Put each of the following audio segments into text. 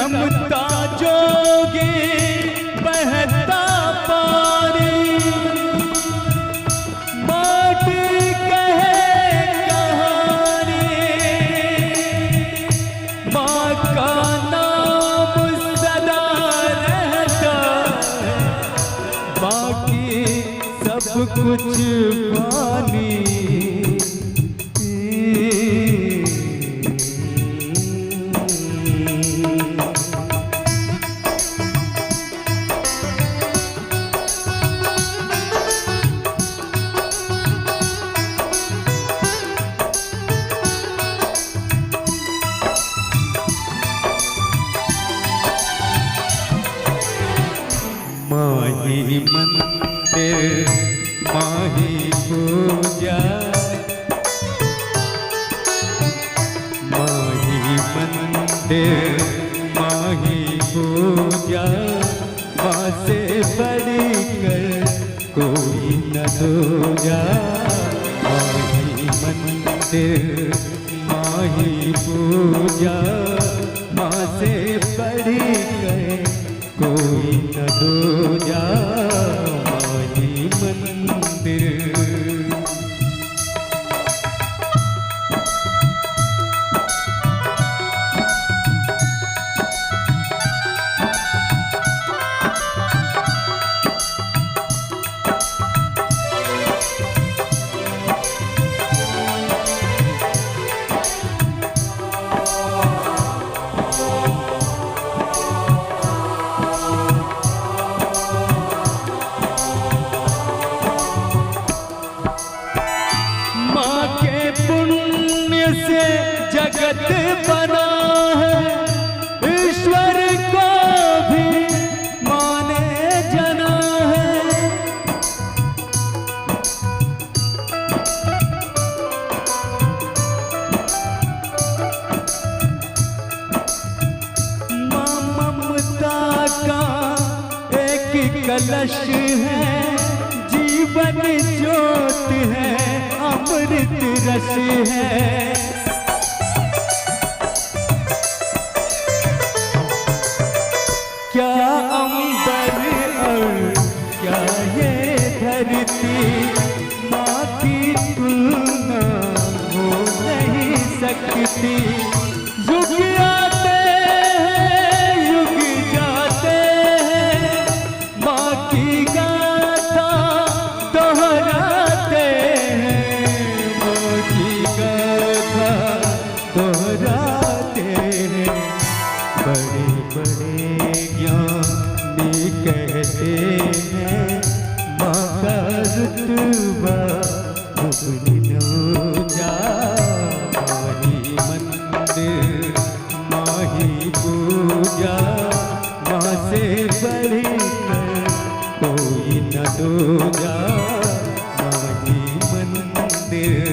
रमता जोगे बहता पानी, माटी कहे कहानी, माँ का नाम सदा रहता, बाकी सब कुछ पानी। माही मंदिर माही पूजा, माही मंदिर माही पूजा, माँ से बढ़कर कोई न दूजा। माही मंदिर माही पूजा, माँ से बढ़कर कोई न दूजा। माही मंदिर से जगत बना है, ईश्वर को भी माने जना है। माँ ममता का एक कलश है, जीवन ज्योत है, अमृत रस है। क्या अंबर और क्या ये धरती, माँ की तुलना हो नहीं सकती। युग आते हैं युग जाते हैं, माँ की गाथा दोहराते हैं, माँ की गाथा दोहराते हैं। बड़े बड़े ज्ञानी कहते हैं, माँ का रुतबा न जा। माही मंदिर माही पूजा, माँ से बढ़कर कोई न दूजा। माही मंदिर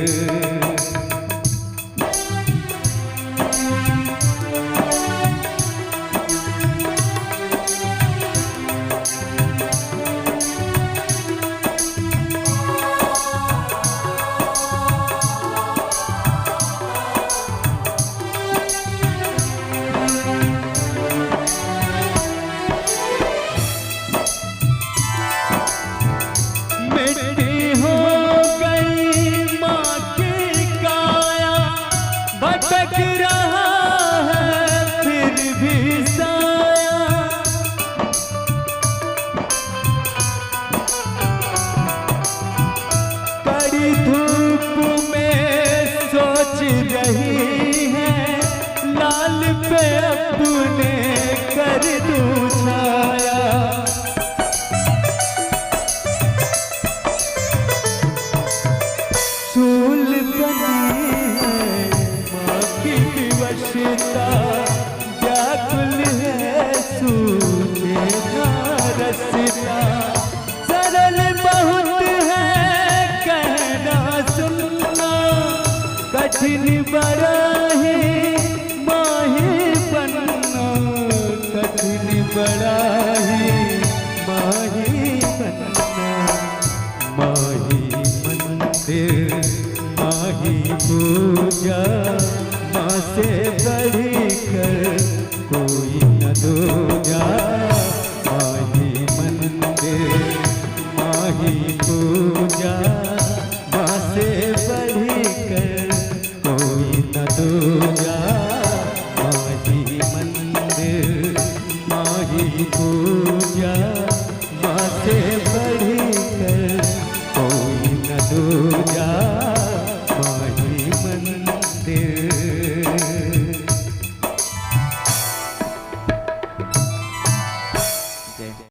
भटक रहा है फिर भी साया, कड़ी धूप में सोच रही है, लाल पे अपने कर दूं छाया। सूल बनी है माँ की विवशता, व्याकुल है सूझे ना रसता। सरल बहुत है कहना सुनना, कठिन बड़ा है माही बनना, कठिन बड़ा है माही बनना। माही मंदिर माही पूजा, माँ से बढ़कर कोई न दूजा, माही मंदिर माही पूजा, माँ से बढ़कर कोई न दूजा।